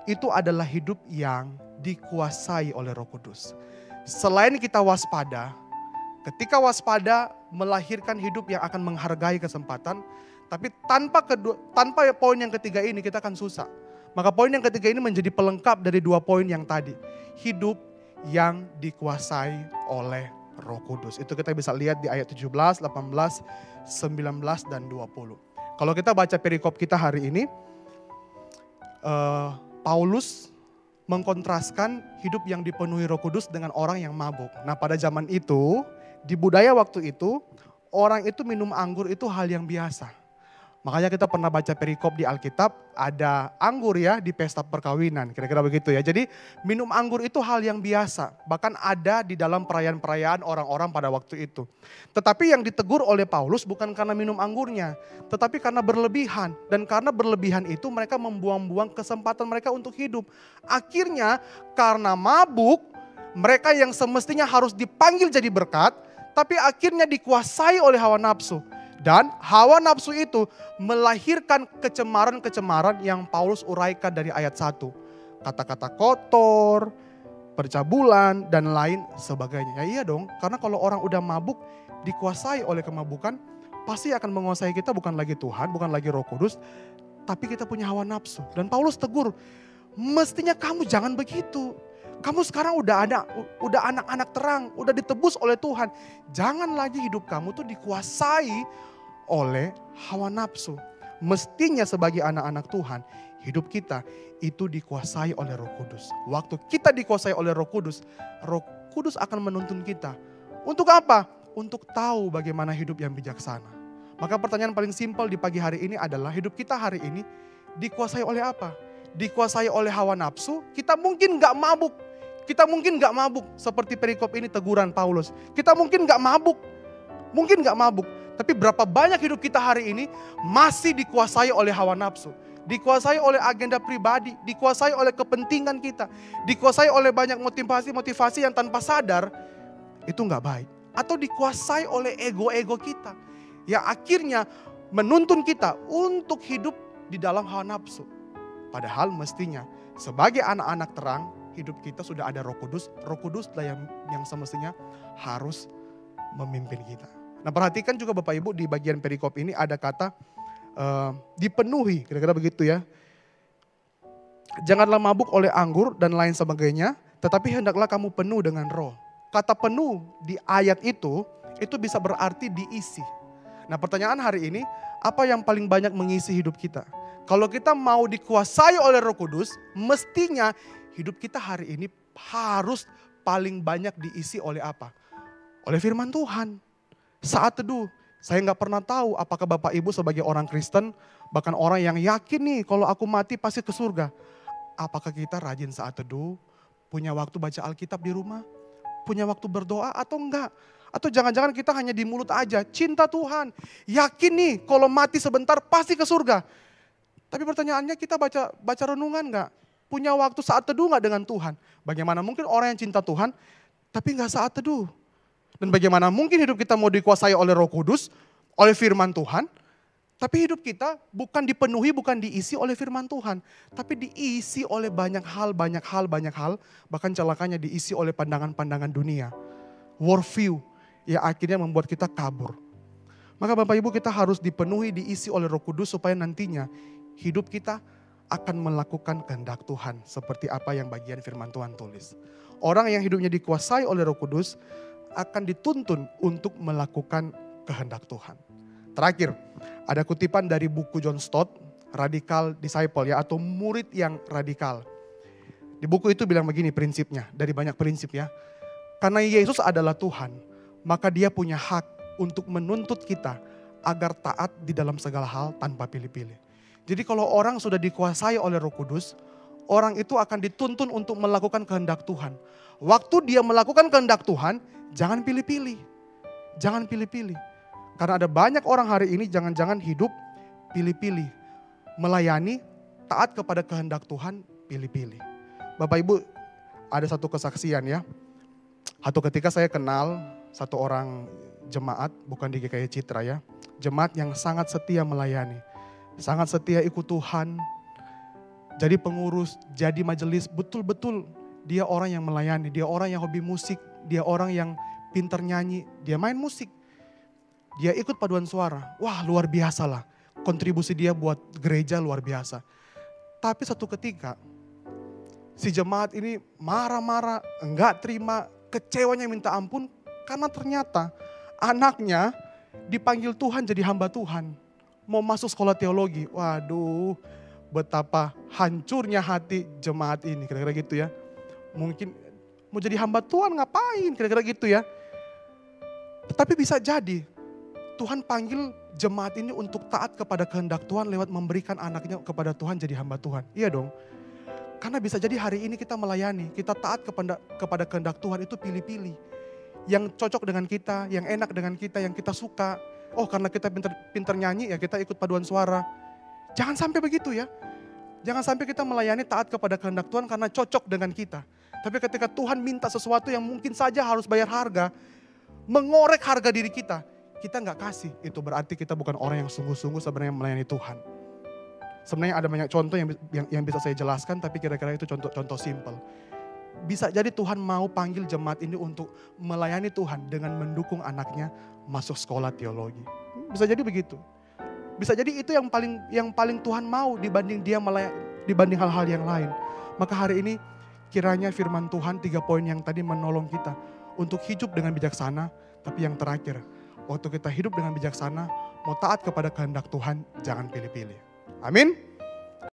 itu adalah hidup yang dikuasai oleh Roh Kudus. Selain kita waspada, ketika waspada melahirkan hidup yang akan menghargai kesempatan, tapi tanpa poin yang ketiga ini kita akan susah. Maka poin yang ketiga ini menjadi pelengkap dari dua poin yang tadi. Hidup yang dikuasai oleh Roh Kudus. Itu kita bisa lihat di ayat 17, 18, 19, dan 20. Kalau kita baca perikop kita hari ini, Paulus mengkontraskan hidup yang dipenuhi Roh Kudus dengan orang yang mabuk. Nah, pada zaman itu, di budaya waktu itu, orang itu minum anggur itu hal yang biasa. Makanya kita pernah baca perikop di Alkitab, ada anggur ya di pesta perkawinan, kira-kira begitu ya. Jadi minum anggur itu hal yang biasa, bahkan ada di dalam perayaan-perayaan orang-orang pada waktu itu. Tetapi yang ditegur oleh Paulus bukan karena minum anggurnya, tetapi karena berlebihan. Dan karena berlebihan itu mereka membuang-buang kesempatan mereka untuk hidup. Akhirnya karena mabuk, mereka yang semestinya harus dipanggil jadi berkat, tapi akhirnya dikuasai oleh hawa nafsu. Dan hawa nafsu itu melahirkan kecemaran-kecemaran yang Paulus uraikan dari ayat 1. Kata-kata kotor, percabulan, dan lain sebagainya. Ya iya dong, karena kalau orang udah mabuk, dikuasai oleh kemabukan, pasti akan menguasai kita bukan lagi Tuhan, bukan lagi Roh Kudus, tapi kita punya hawa nafsu. Dan Paulus tegur, mestinya kamu jangan begitu. Kamu sekarang udah anak-anak terang, udah ditebus oleh Tuhan. Jangan lagi hidup kamu tuh dikuasai oleh hawa nafsu. Mestinya sebagai anak-anak Tuhan, hidup kita itu dikuasai oleh Roh Kudus. Waktu kita dikuasai oleh Roh Kudus akan menuntun kita. Untuk apa? Untuk tahu bagaimana hidup yang bijaksana. Maka pertanyaan paling simpel di pagi hari ini adalah, hidup kita hari ini dikuasai oleh apa? Dikuasai oleh hawa nafsu, kita mungkin gak mabuk. Kita mungkin gak mabuk, seperti perikop ini teguran Paulus. Kita mungkin gak mabuk. Tapi berapa banyak hidup kita hari ini masih dikuasai oleh hawa nafsu. Dikuasai oleh agenda pribadi, dikuasai oleh kepentingan kita. Dikuasai oleh banyak motivasi-motivasi yang tanpa sadar, itu gak baik. Atau dikuasai oleh ego-ego kita. Yang akhirnya menuntun kita untuk hidup di dalam hawa nafsu. Padahal mestinya sebagai anak-anak terang, hidup kita sudah ada Roh Kudus. Roh Kudus lah yang semestinya harus memimpin kita. Nah, perhatikan juga Bapak Ibu di bagian perikop ini ada kata dipenuhi, kira-kira begitu ya. Janganlah mabuk oleh anggur dan lain sebagainya, tetapi hendaklah kamu penuh dengan Roh. Kata penuh di ayat itu bisa berarti diisi. Nah, pertanyaan hari ini, apa yang paling banyak mengisi hidup kita? Kalau kita mau dikuasai oleh Roh Kudus, mestinya hidup kita hari ini harus paling banyak diisi oleh apa? Oleh firman Tuhan. Saat teduh, saya gak pernah tahu apakah Bapak Ibu sebagai orang Kristen, bahkan orang yang yakin nih kalau aku mati pasti ke surga. Apakah kita rajin saat teduh, punya waktu baca Alkitab di rumah, punya waktu berdoa atau enggak? Atau jangan-jangan kita hanya di mulut aja, cinta Tuhan, yakin nih kalau mati sebentar pasti ke surga. Tapi pertanyaannya kita baca renungan enggak? Punya waktu saat teduh enggak dengan Tuhan? Bagaimana mungkin orang yang cinta Tuhan, tapi enggak saat teduh? Dan bagaimana mungkin hidup kita mau dikuasai oleh Roh Kudus, oleh firman Tuhan, tapi hidup kita bukan dipenuhi, bukan diisi oleh firman Tuhan, tapi diisi oleh banyak hal, bahkan celakanya diisi oleh pandangan-pandangan dunia, worldview, yang akhirnya membuat kita kabur. Maka Bapak Ibu kita harus dipenuhi, diisi oleh Roh Kudus supaya nantinya hidup kita akan melakukan kehendak Tuhan seperti apa yang bagian firman Tuhan tulis. Orang yang hidupnya dikuasai oleh Roh Kudus akan dituntun untuk melakukan kehendak Tuhan. Terakhir, ada kutipan dari buku John Stott, Radical Disciple ya, atau murid yang radikal. Di buku itu bilang begini prinsipnya, dari banyak prinsip ya. Karena Yesus adalah Tuhan, maka Dia punya hak untuk menuntut kita agar taat di dalam segala hal tanpa pilih-pilih. Jadi kalau orang sudah dikuasai oleh Roh Kudus, orang itu akan dituntun untuk melakukan kehendak Tuhan. Waktu dia melakukan kehendak Tuhan, jangan pilih-pilih. Jangan pilih-pilih. Karena ada banyak orang hari ini jangan-jangan hidup pilih-pilih. Melayani, taat kepada kehendak Tuhan, pilih-pilih. Bapak Ibu, ada satu kesaksian ya. Satu ketika saya kenal satu orang jemaat, bukan di GKI Citra ya. Jemaat yang sangat setia melayani. Sangat setia ikut Tuhan. jadi pengurus, jadi majelis, betul-betul dia orang yang melayani, dia orang yang hobi musik, dia orang yang pintar nyanyi, dia main musik. Dia ikut paduan suara, wah luar biasa lah. Kontribusi dia buat gereja luar biasa. Tapi satu ketika, si jemaat ini marah-marah, enggak terima, kecewanya minta ampun. Karena ternyata anaknya dipanggil Tuhan jadi hamba Tuhan. Mau masuk sekolah teologi, waduh betapa hancurnya hati jemaat ini, kira-kira gitu ya. Mungkin mau jadi hamba Tuhan ngapain, kira-kira gitu ya. Tetapi bisa jadi Tuhan panggil jemaat ini untuk taat kepada kehendak Tuhan lewat memberikan anaknya kepada Tuhan jadi hamba Tuhan. Iya dong. Karena bisa jadi hari ini kita melayani, kita taat kepada kehendak Tuhan itu pilih-pilih. Yang cocok dengan kita, yang enak dengan kita, yang kita suka. Oh karena kita pinter nyanyi ya kita ikut paduan suara. Jangan sampai begitu ya. Jangan sampai kita melayani taat kepada kehendak Tuhan karena cocok dengan kita. Tapi ketika Tuhan minta sesuatu yang mungkin saja harus bayar harga, mengorek harga diri kita nggak kasih. Itu berarti kita bukan orang yang sungguh-sungguh sebenarnya melayani Tuhan. Sebenarnya ada banyak contoh yang bisa saya jelaskan, tapi kira-kira itu contoh simple. Bisa jadi Tuhan mau panggil jemaat ini untuk melayani Tuhan dengan mendukung anaknya masuk sekolah teologi. Bisa jadi begitu. Bisa jadi itu yang paling Tuhan mau dibanding dibanding hal-hal yang lain. Maka hari ini kiranya firman Tuhan 3 poin yang tadi menolong kita untuk hidup dengan bijaksana, tapi yang terakhir, waktu kita hidup dengan bijaksana, mau taat kepada kehendak Tuhan, jangan pilih-pilih. Amin.